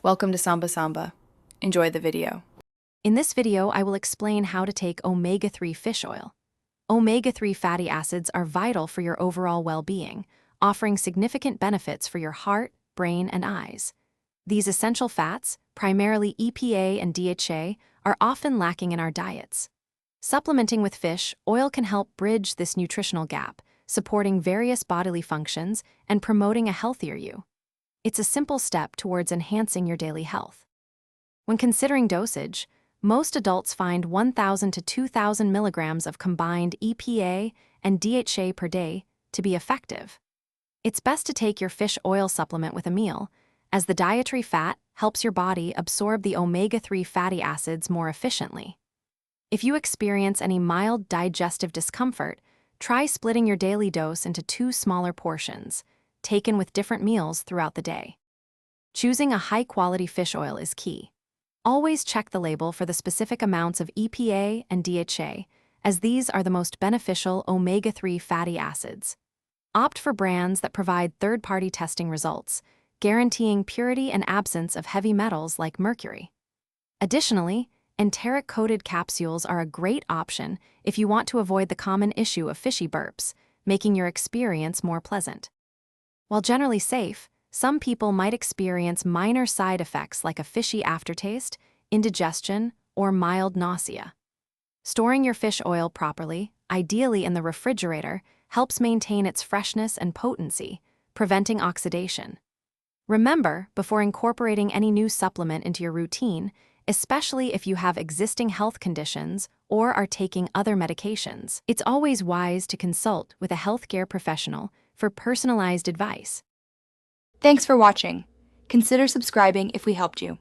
Welcome to Samba Samba. Enjoy the video. In this video, I will explain how to take omega-3 fish oil. Omega-3 fatty acids are vital for your overall well-being, offering significant benefits for your heart, brain, and eyes. These essential fats, primarily EPA and DHA, are often lacking in our diets. Supplementing with fish oil can help bridge this nutritional gap, supporting various bodily functions and promoting a healthier you. It's a simple step towards enhancing your daily health. When considering dosage, most adults find 1,000 to 2,000 milligrams of combined EPA and DHA per day to be effective. It's best to take your fish oil supplement with a meal, as the dietary fat helps your body absorb the omega-3 fatty acids more efficiently. If you experience any mild digestive discomfort, try splitting your daily dose into 2 smaller portions, taken with different meals throughout the day. Choosing a high-quality fish oil is key. Always check the label for the specific amounts of EPA and DHA, as these are the most beneficial omega-3 fatty acids. Opt for brands that provide third-party testing results, guaranteeing purity and absence of heavy metals like mercury. Additionally, enteric-coated capsules are a great option if you want to avoid the common issue of fishy burps, making your experience more pleasant. While generally safe, some people might experience minor side effects like a fishy aftertaste, indigestion, or mild nausea. Storing your fish oil properly, ideally in the refrigerator, helps maintain its freshness and potency, preventing oxidation. Remember, before incorporating any new supplement into your routine, especially if you have existing health conditions or are taking other medications, it's always wise to consult with a healthcare professional for personalized advice. Thanks for watching. Consider subscribing if we helped you.